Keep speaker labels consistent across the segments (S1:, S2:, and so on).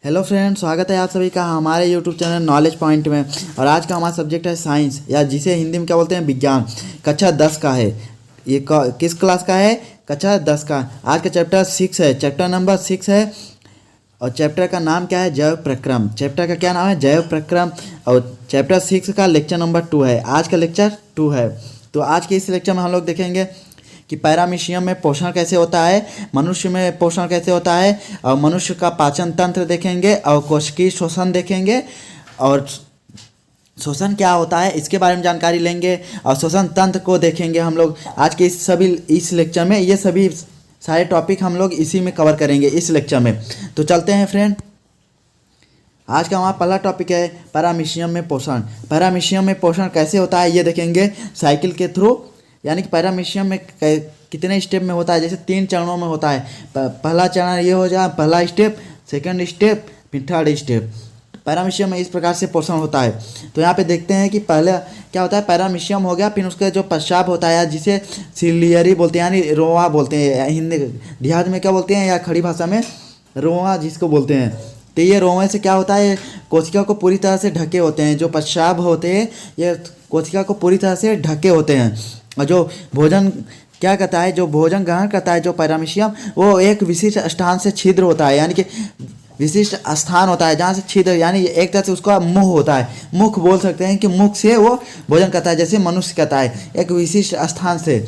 S1: Hello friends, स्वागत है आप सभी का हमारे यूट्यूब चैनल नॉलेज पॉइंट में। और आज का हमारा सब्जेक्ट है साइंस, या जिसे हिंदी में क्या बोलते हैं, विज्ञान। कक्षा 10 का है। ये किस क्लास का है? कक्षा 10 का। आज का चैप्टर 6 है, चैप्टर नंबर 6 है। और चैप्टर का नाम क्या है? जैव प्रक्रम। चैप्टर का क्या नाम है? जैव प्रक्रम। और चैप्टर 6 का लेक्चर नंबर 2 है। आज का लेक्चर 2 है। तो आज के इस लेक्चर में हम लोग देखेंगे कि पैरामीशियम में पोषण कैसे होता है, मनुष्य में पोषण कैसे होता है, और मनुष्य का पाचन तंत्र देखेंगे, और कोशिकीय शोषण देखेंगे, और शोषण क्या होता है इसके बारे में जानकारी लेंगे, और शोषण तंत्र को देखेंगे हम लोग। आज के इस लेक्चर में ये सभी सारे टॉपिक हम लोग इसी में कवर करेंगे इस लेक्चर में। तो चलते हैं फ्रेंड। आज का हमारा पहला टॉपिक है पैरामीशियम में पोषण। पैरामीशियम में पोषण कैसे होता है ये देखेंगे साइकिल के थ्रू। यानी कि पैरामीशियम में कितने स्टेप में होता है, जैसे 3 चरणों में होता है। पहला चरण ये हो जाए, पहला स्टेप, सेकंड स्टेप, फिर थर्ड स्टेप। पैरामीशियम में इस प्रकार से पोषण होता है। तो यहाँ पे देखते हैं कि पहले क्या होता है, पैरामीशियम हो गया, फिर उसका जो पश्चाप होता है जिसे सिलियरी बोलते हैं, यानी रोआ बोलते हैं। हिंदी देहात में क्या बोलते हैं, या खड़ी भाषा में रोआ जिसको बोलते हैं। तो ये रोए से क्या होता है, कोशिका को पूरी तरह से ढके होते हैं। जो पश्चाप होते हैं ये कोशिका को पूरी तरह से ढके होते हैं। और जो भोजन क्या करता है, जो भोजन ग्रहण करता है जो पैरामीशियम, वो एक विशिष्ट स्थान से छिद्र होता है। यानी कि विशिष्ट स्थान होता है जहाँ से छिद्र, यानी एक तरह से उसका मुख होता है। मुख बोल सकते हैं कि मुख से वो भोजन करता है, जैसे मनुष्य करता है एक विशिष्ट स्थान से।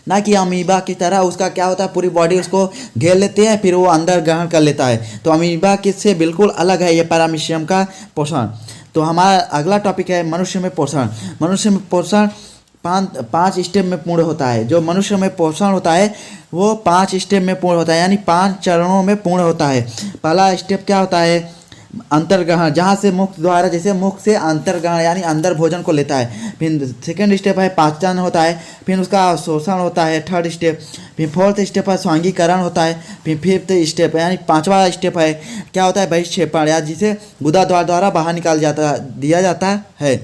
S1: ना कि अमीबा की तरह उसका क्या होता है, पूरी बॉडी उसको घेर लेते हैं, फिर वो अंदर ग्रहण कर लेता है। तो अमीबा किससे बिल्कुल अलग है ये पैरामीशियम का पोषण। तो हमारा अगला टॉपिक है मनुष्य में पोषण। मनुष्य में पोषण पाँच स्टेप में पूर्ण होता है। जो मनुष्य में पोषण होता है वो 5 स्टेप में पूर्ण होता है, यानी 5 चरणों में पूर्ण होता है। पहला स्टेप क्या होता है, अंतर्ग्रहण, जहाँ से मुख द्वारा, जैसे मुख से अंतर्ग्रहण यानी अंदर भोजन को लेता है। फिर सेकंड स्टेप है पाचन होता है, फिर उसका शोषण होता है थर्ड स्टेप। फिर फोर्थ स्टेप है स्वांगीकरण होता है। फिर फिफ्थ स्टेप यानी 5वां स्टेप है क्या होता है, बहिक्षेपण, या जिसे गुदा द्वारा बाहर निकाल दिया जाता है।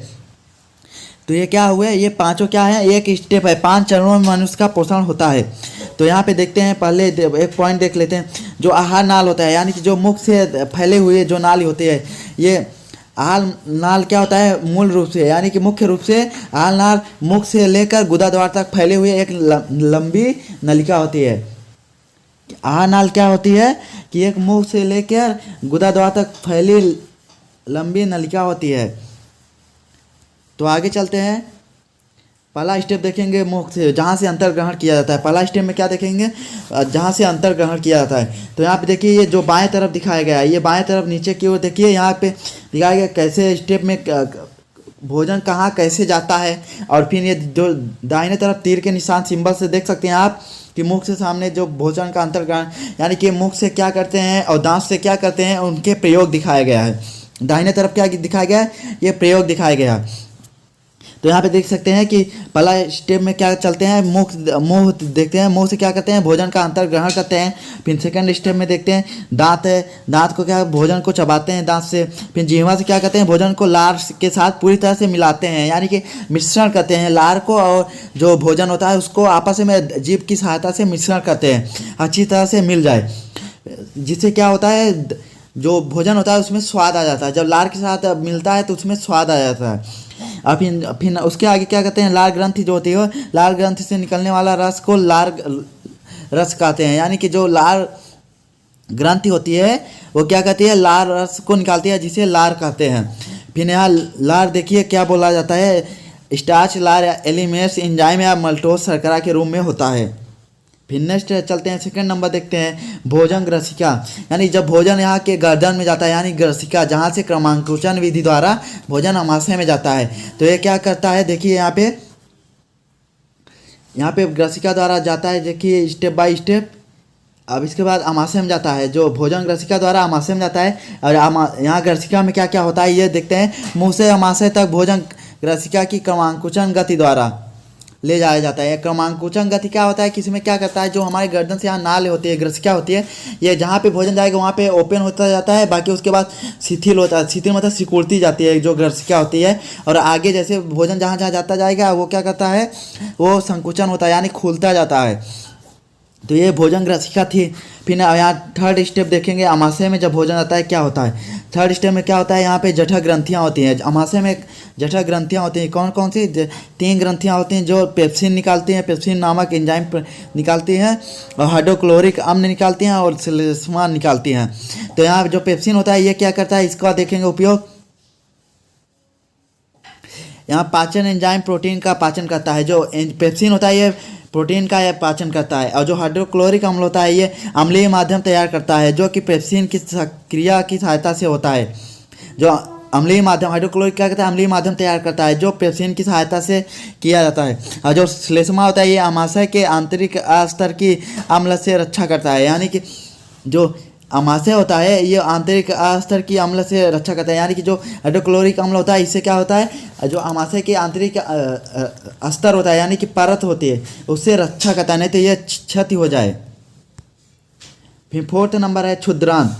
S1: तो ये क्या हुए, ये पांचों क्या है, एक स्टेप है। 5 चरणों में मनुष्य का पोषण होता है। तो यहाँ पे देखते हैं, पहले एक पॉइंट देख लेते हैं। जो आहार नाल होता है, यानी कि जो मुख से फैले हुए जो नाली होती है, ये आहार नाल क्या होता है मूल रूप से, यानी कि मुख्य रूप से आहार नाल मुख से लेकर गुदा द्वार तक फैले हुए एक लंबी नलिका होती है। आहार नाल क्या होती है कि एक मुख से लेकर गुदा द्वार तक फैली लंबी नलिका होती है। तो आगे चलते हैं। पहला स्टेप देखेंगे मुख से, जहाँ से अंतर्ग्रहण किया जाता है। पहला स्टेप में क्या देखेंगे, जहाँ से अंतर्ग्रहण किया जाता है। तो यहाँ पे देखिए, ये जो बाएं तरफ दिखाया गया है, ये बाएं तरफ नीचे की ओर देखिए, यहाँ पे दिखाया गया कैसे स्टेप में भोजन कहाँ कैसे जाता है। और फिर ये जो दाहिने तरफ तीर के निशान सिंबल से देख सकते हैं आप कि मुख से सामने जो भोजन का अंतर्ग्रहण, यानी कि मुख से क्या करते हैं और दांत से क्या करते हैं, उनके प्रयोग दिखाया गया है। दाहिने तरफ क्या दिखाया गया है, ये प्रयोग दिखाया गया है। तो यहाँ पे देख सकते हैं कि पहला स्टेप में क्या चलते हैं, मुंह देखते हैं, मुंह से क्या करते हैं, भोजन का अंतर्ग्रहण करते हैं। फिर सेकंड स्टेप में देखते हैं दांत है, दांत को क्या भोजन को चबाते हैं दांत से। फिर जीवा से क्या करते हैं, भोजन को लार के साथ पूरी तरह से मिलाते हैं, यानी कि मिश्रण करते हैं। लार को और जो भोजन होता है उसको आपस में जीभ की सहायता से मिश्रण करते हैं, अच्छी तरह से मिल जाए, जिससे क्या होता है, जो भोजन होता है उसमें स्वाद आ जाता है। जब लार के साथ मिलता है तो उसमें स्वाद आ जाता है। और फिर उसके आगे क्या कहते हैं, लार ग्रंथि जो होती है, लार ग्रंथि से निकलने वाला रस को लार रस कहते हैं। यानी कि जो लार ग्रंथि होती है वो क्या कहती है, लार रस को निकालती है, जिसे लार कहते हैं। फिर यहाँ लार देखिए क्या बोला जाता है, स्टार्च लार या एलिमेंट्स एंजाइम या मल्टोज शर्करा के रूप में होता है। फिर नेक्स्ट चलते हैं, सेकंड नंबर देखते हैं भोजन ग्रसिका। यानी जब भोजन यहाँ के गर्दन में जाता है, यानी ग्रसिका, जहाँ से क्रमांकुचन विधि द्वारा भोजन अमाशय में जाता है। तो ये क्या करता है, देखिए यहाँ पे ग्रसिका द्वारा जाता है, देखिए स्टेप बाय स्टेप। अब इसके बाद अमाशय में जाता है, जो भोजन ग्रसिका द्वारा अमाशय में जाता है। और यहाँ ग्रसिका में क्या क्या होता है ये देखते हैं। मुँह से अमाशय तक भोजन ग्रसिका की क्रमांकुचन गति द्वारा ले जाया जाता है। क्रमांकुचन गति क्या होता है, किसी में क्या करता है, जो हमारे गर्दन से यहाँ नाल होती है, ग्रसिका होती है, ये जहाँ पे भोजन जाएगा वहाँ पे ओपन होता जाता है, बाकी उसके बाद शिथिल होता है। शिथिल मतलब सिकुड़ती जाती है जो ग्रसिका होती है। और आगे जैसे भोजन जहाँ जहाँ जाता जाएगा वो क्या करता है, वो संकुचन होता है, यानी खुलता जाता है। तो ये भोजन ग्रसिका थी। फिर यहाँ थर्ड स्टेप देखेंगे, आमाशय में जब भोजन आता है क्या होता है। थर्ड स्टेप में क्या होता है, यहाँ पे जठर ग्रंथियाँ होती हैं। आमाशय में जठर ग्रंथियाँ होती हैं, कौन कौन सी, 3 ग्रंथियाँ होती हैं जो पेप्सिन निकालती हैं, पेप्सिन नामक एंजाइम निकालती हैं, और हाइड्रोक्लोरिक अम्ल निकालती हैं, और श्लेष्मा निकालती हैं। तो यहाँ जो पेप्सिन होता है ये क्या करता है, इसका देखेंगे उपयोग। यहाँ पाचन एंजाइम प्रोटीन का पाचन करता है। जो पेप्सिन होता है ये प्रोटीन का यह पाचन करता है, और जो हाइड्रोक्लोरिक अम्ल होता है ये अम्लीय माध्यम तैयार करता है, जो कि पेप्सिन की क्रिया की सहायता से होता है। जो अम्लीय माध्यम, हाइड्रोक्लोरिक क्या कहता है, अम्लीय माध्यम तैयार करता है, जो पेप्सिन की सहायता से किया जाता है। और जो श्लेष्मा होता है ये आमाशय के आंतरिक स्तर की अम्ल से रक्षा करता है। यानी कि जो आमाशय होता है ये आंतरिक स्तर की अम्ल से रक्षा करता है। यानी कि जो हाइड्रोक्लोरिक अम्ल होता है इससे क्या होता है, जो आमाशय के आंतरिक स्तर होता है यानी कि परत होती है उससे रक्षा करता है, नहीं तो ये क्षति हो जाए। फिर फोर्थ नंबर है क्षुद्रांत।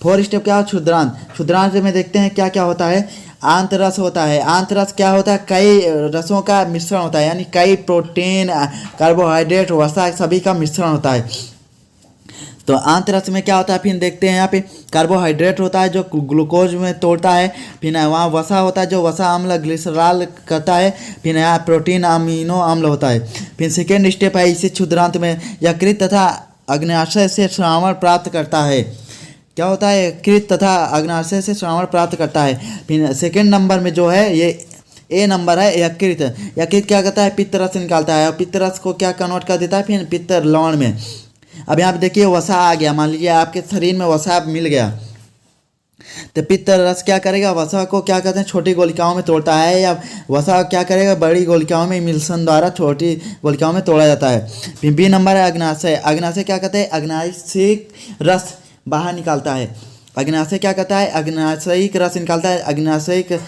S1: 4 स्टेप क्या है, क्षुद्रांत। क्षुद्रांत में देखते हैं क्या क्या होता है। आंतरस होता है। आंतरस क्या होता है, कई रसों का मिश्रण होता है, यानी कई प्रोटीन, कार्बोहाइड्रेट, वसा सभी का मिश्रण होता है। तो आंतरस में क्या होता है, फिर देखते हैं यहाँ पे कार्बोहाइड्रेट होता है जो ग्लूकोज में तोड़ता है। फिर वहाँ वसा होता है जो वसा अम्ल ग्लिसरॉल करता है। फिर यहाँ प्रोटीन अमीनो अम्ल होता है। फिर सेकेंड स्टेप है इसी क्षुद्रांत में, यकृत तथा अग्न्याशय से श्रावण प्राप्त करता है। क्या होता है, यकृत तथा अग्न्याशय से श्रावण प्राप्त करता है। फिर सेकेंड नंबर में जो है ये ए नंबर है यकृत। यकृत क्या करता है, पित्त रस निकालता है, और पित्त रस को क्या कन्वर्ट कर देता है, फिर पित्त लवण में। अब यहाँ पे देखिए वसा आ गया, मान लीजिए आपके शरीर में वसा मिल गया, तो पित्त रस क्या करेगा, वसा को क्या कहते हैं, छोटी गोलिकाओं में तोड़ता है, या वसा क्या करेगा, बड़ी गोलिकाओं में मिल्सन द्वारा छोटी गोलिकाओं में तोड़ा जाता है। फिर बी नंबर है अग्न्याशय। अग्न्याशय क्या कहते हैं, अग्नाशयिक रस बाहर निकालता है। अग्न्याशय क्या कहता है, अग्नाशयिक रस निकालता है। अग्नाशयिक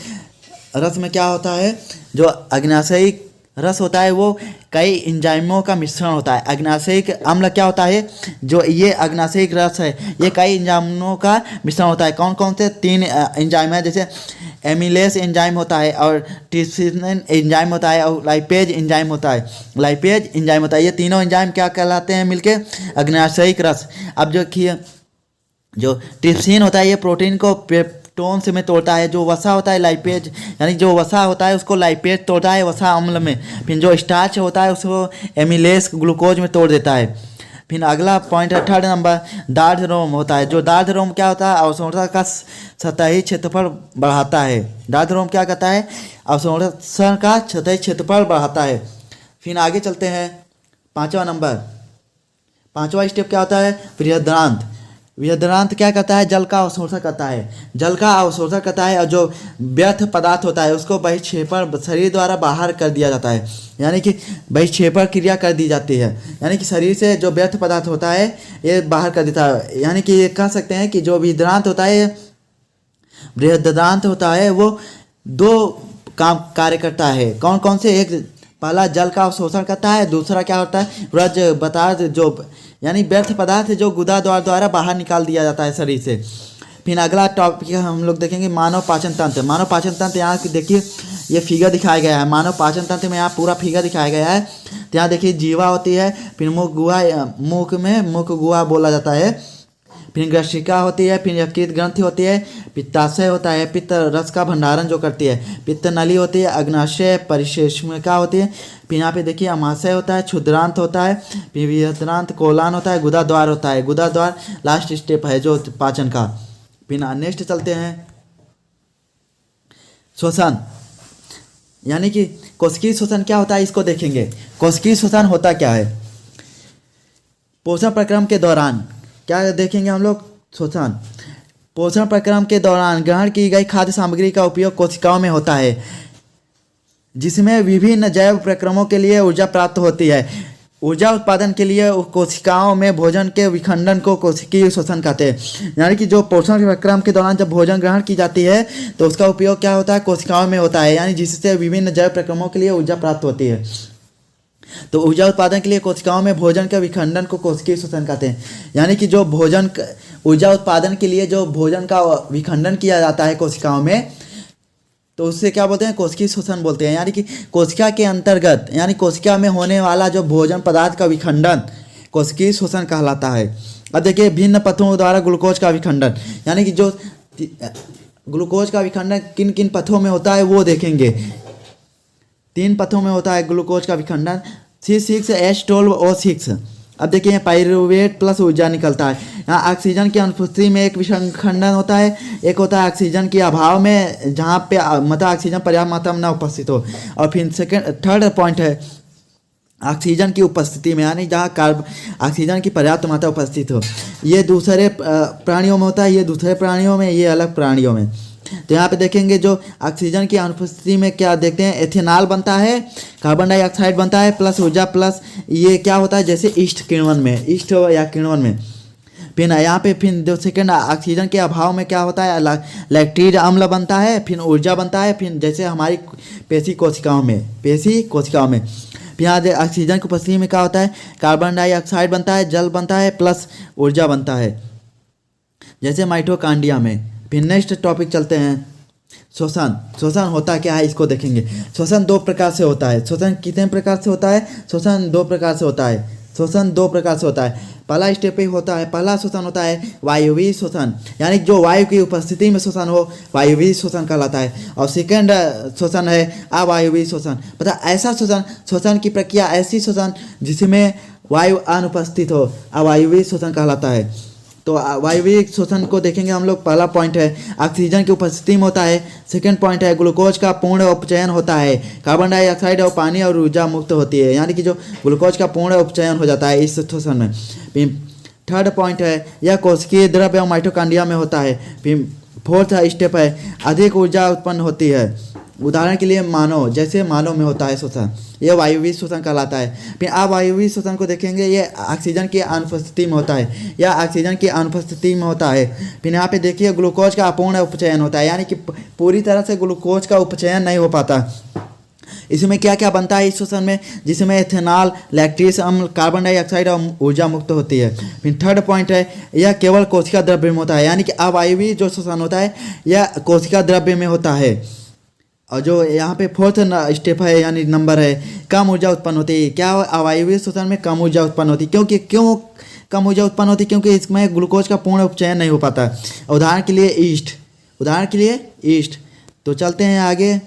S1: रस में क्या होता है, जो अग्नाशयिक रस होता है वो कई एंजाइमों का मिश्रण होता है। अग्नाशयिक अम्ल क्या होता है, जो ये अग्नाशयिक रस है ये कई एंजाइमों का मिश्रण होता है। कौन कौन से, 3 एंजाइम है, जैसे एमिलेस एंजाइम होता है, और ट्रिप्सिन एंजाइम होता है, और लाइपेज एंजाइम होता है। लाइपेज एंजाइम होता है, ये तीनों एंजाइम क्या कहलाते हैं मिलके, अग्नाशयिक रस। अब जो ट्रिप्सिन होता है ये प्रोटीन को पेप्टोन से में तोड़ता है। जो वसा होता है लाइपेज, यानी जो वसा होता है उसको लाइपेज तोड़ता है वसा अम्ल में। फिर जो स्टार्च होता है उसको एमिलेस ग्लूकोज में तोड़ देता है। फिर अगला पॉइंट है थर्ड नंबर, दार्ढ रोम होता है। जो दार्ढ रोम क्या होता है, अवशोषण का सतही क्षेत्रफल बढ़ाता है। दार्ढ रोम क्या कहता है, अवशोषण का सतही क्षेत्रफल बढ़ाता है। फिर आगे चलते हैं, 5वां नंबर, 5वां स्टेप क्या होता है, बृहदान्त्र। बृहदान्त्र क्या करता है, जल का अवशोषण करता है। जल का अवशोषण करता है, और जो व्यर्थ पदार्थ होता है उसको बहिक्षेपण शरीर द्वारा बाहर कर दिया जाता है, यानी कि बहिक्षेपण क्रिया कर दी जाती है। यानी कि शरीर से जो व्यर्थ पदार्थ होता है ये बाहर कर देता है। यानी कि ये कह सकते हैं कि जो बृहदान्त्र होता है, बृहदान्त्र होता है वो 2 काम कार्य करता है। कौन कौन से, एक पहला जल का अवशोषण करता है, दूसरा क्या होता है, व्रज पदार्थ जो यानी व्यर्थ पदार्थ जो गुदा द्वारा बाहर निकाल दिया जाता है शरीर से। फिर अगला टॉपिक हम लोग देखेंगे मानव पाचन तंत्र। मानव पाचन तंत्र, यहाँ देखिए ये फिगर दिखाया गया है। मानव पाचन तंत्र में यहाँ पूरा फिगर दिखाया गया है। तो यहाँ देखिए जीवा होती है, फिर मुख गुहा, मुख में मुख गुहा बोला जाता है, फिर ग्रशिका होती है, फिर यकृत ग्रंथि होती है, पित्ताशय होता है, पित्त रस का भंडारण जो करती है, पित्त नली होती है, अग्नाशय परिशेष्मिका होती है, फिर यहाँ पे देखिए अमाशय होता है, क्षुद्रांत होता है, फिर बृहदान्त्र, कोलान होता है, गुदा द्वार होता है। गुदा द्वार लास्ट स्टेप है जो पाचन का। फिर नेक्स्ट चलते हैं, श्वसन, यानी कि कोशिकीय श्वसन क्या होता है इसको देखेंगे। कोशिकीय श्वसन होता क्या है, पोषण प्रक्रम के दौरान क्या देखेंगे हम लोग, श्वसन। पोषण प्रक्रम के दौरान ग्रहण की गई खाद्य सामग्री का उपयोग कोशिकाओं में होता है, जिसमें विभिन्न जैव प्रक्रमों के लिए ऊर्जा प्राप्त होती है। ऊर्जा उत्पादन के लिए कोशिकाओं में भोजन के विखंडन को कोशिकीय श्वसन कहते हैं। यानी कि जो पोषण प्रक्रम के दौरान जब भोजन ग्रहण की जाती है तो उसका उपयोग क्या होता है, कोशिकाओं में होता है, यानी जिससे विभिन्न जैव प्रक्रमों के लिए ऊर्जा प्राप्त होती है। तो ऊर्जा उत्पादन के लिए कोशिकाओं में भोजन के विखंडन को कोशिकीय श्वसन कहते हैं। यानी कि जो ऊर्जा उत्पादन के लिए जो भोजन का विखंडन किया जाता है कोशिकाओं में, तो उससे क्या बोलते हैं, कोशिकीय श्वसन बोलते हैं। यानी कि कोशिका के अंतर्गत, यानी कोशिका में होने वाला जो भोजन पदार्थ का विखंडन कोशिकीय शोषण कहलाता है। अब देखिए भिन्न पथों द्वारा ग्लूकोज का विखंडन, यानी कि जो ग्लूकोज का विखंडन किन किन पथों में होता है वो देखेंगे। 3 पथों में होता है ग्लूकोज का विखंडन, C6H12O6। अब देखिए पाइरूवेट प्लस ऊर्जा निकलता है। यहाँ ऑक्सीजन की अनुपस्थिति में एक विखंडन होता है, एक होता है ऑक्सीजन के अभाव में जहाँ पे मतलब ऑक्सीजन पर्याप्त मात्रा में न उपस्थित हो। और फिर थर्ड पॉइंट है ऑक्सीजन की उपस्थिति में, यानी जहाँ ऑक्सीजन की पर्याप्त मात्रा उपस्थित हो। ये दूसरे प्राणियों में होता है, ये दूसरे प्राणियों में, ये अलग प्राणियों में। तो यहाँ पे देखेंगे जो ऑक्सीजन की अनुपस्थिति में क्या देखते हैं, एथेनॉल बनता है, कार्बन डाइऑक्साइड बनता है, प्लस ऊर्जा प्लस ये क्या होता है जैसे ईस्ट किण्वन में, ईस्ट या किण्वन में। फिर यहाँ पे फिर जो सेकेंड ऑक्सीजन के अभाव में क्या होता है, लैक्टिक अम्ल बनता है, फिर ऊर्जा बनता है, फिर जैसे हमारी पेशी कोशिकाओं में। फिर यहाँ ऑक्सीजन की उपस्थिति में क्या होता है, कार्बन डाइऑक्साइड बनता है, जल बनता है, प्लस ऊर्जा बनता है जैसे माइटोकॉन्ड्रिया में। फिर नेक्स्ट टॉपिक चलते हैं, शोषण होता क्या है इसको देखेंगे। शोषण 2 प्रकार से होता है। शोषण कितने प्रकार से होता है, शोषण 2 प्रकार से होता है। पहला स्टेप पे होता है, पहला शोषण होता है वायवीय शोषण, यानी जो वायु की उपस्थिति में शोषण हो वायवीय शोषण कहलाता है। और सेकेंड शोषण है अवायवीय शोषण। पता ऐसा शोषण की प्रक्रिया, ऐसी शोषण जिसमें वायु अनुपस्थित हो, अवायवीय शोषण कहलाता है। तो वायवीय शोषण को देखेंगे हम लोग। पहला पॉइंट है ऑक्सीजन की उपस्थिति में होता है। सेकंड पॉइंट है ग्लूकोज का पूर्ण उपचयन होता है, कार्बन डाइऑक्साइड और पानी और ऊर्जा मुक्त होती है, यानी कि जो ग्लूकोज का पूर्ण उपचयन हो जाता है इस शोषण में। फिर थर्ड पॉइंट है यह कोशिकीय द्रव्य और माइटोकॉन्ड्रिया में होता है। फिर फोर्थ स्टेप है अधिक ऊर्जा उत्पन्न होती है। उदाहरण के लिए मानव, जैसे मानव में होता है शोषण, यह वायवीय शोषण कहलाता है। फिर अवायवीय शोषण को देखेंगे, ये ऑक्सीजन की अनुपस्थिति में होता है, या ऑक्सीजन की अनुपस्थिति में होता है। फिर यहाँ पे देखिए ग्लूकोज का अपूर्ण उपचयन होता है, यानी कि पूरी तरह से ग्लूकोज का उपचयन नहीं हो पाता। इसमें क्या क्या बनता है इस शोषण में, जिसमें एथेनॉल, लैक्टिक अम्ल, कार्बन डाइऑक्साइड और ऊर्जा मुक्त होती है। फिर थर्ड पॉइंट है यह केवल कोशिका द्रव्य में होता है, यानी कि अवायवीय जो शोषण होता है यह कोशिका द्रव्य में होता है। और जो यहाँ पे फोर्थ स्टेप है यानी नंबर है कम ऊर्जा उत्पन्न होती है। क्या अवायवीय शोषण में कम ऊर्जा उत्पन्न होती है, क्यों कम ऊर्जा उत्पन्न होती है, क्योंकि इसमें ग्लूकोज का पूर्ण उपचयन नहीं हो पाता। उदाहरण के लिए ईस्ट। तो चलते हैं आगे,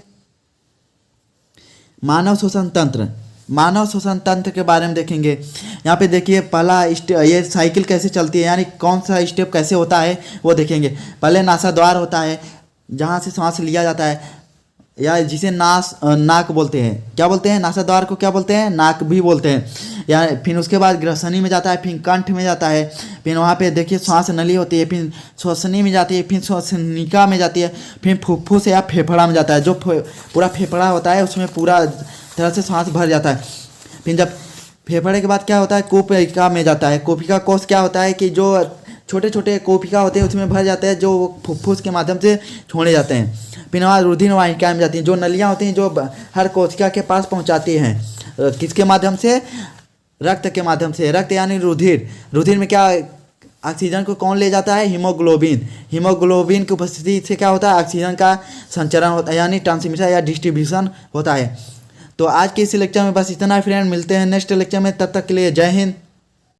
S1: मानव शोषण तंत्र के बारे में देखेंगे। यहाँ पे देखिए पहला ये साइकिल कैसे चलती है, यानी कौन सा स्टेप कैसे होता है वो देखेंगे। पहले नासाद्वार होता है जहाँ से सांस लिया जाता है, या जिसे नाक बोलते हैं। क्या बोलते हैं, नासाद्वार को क्या बोलते हैं, नाक भी बोलते हैं। या फिर उसके बाद ग्रसनी में जाता है, फिर कंठ में जाता है, फिर वहाँ पे देखिए श्वास नली होती है, फिर श्वसनी में जाती है, फिर श्वसनिका में जाती है, फिर फुफ्फुस या फेफड़ा में जाता है। जो पूरा फेफड़ा होता है उसमें पूरा तरह से सांस भर जाता है। फिर जब फेफड़े के बाद क्या होता है, कोशिका में जाता है। कोशिका कोष क्या होता है कि जो छोटे छोटे कोशिका होते हैं उसमें भर जाते हैं, जो फुफ्फुस के माध्यम से छोड़े जाते हैं। फिर वहाँ रुधिर वाहिका में जाती हैं, जो नलियाँ होती हैं जो हर कोशिका के पास पहुँचाती हैं, किसके माध्यम से, रक्त के माध्यम से। रक्त यानी रुधिर में क्या ऑक्सीजन को कौन ले जाता है, हीमोग्लोबिन की उपस्थिति से क्या होता है, ऑक्सीजन का संचरण होता है, यानी ट्रांसमिशन या डिस्ट्रीब्यूशन होता है। तो आज के इस लेक्चर में बस इतना फ्रेंड, मिलते हैं नेक्स्ट लेक्चर में, तब तक के लिए जय हिंद।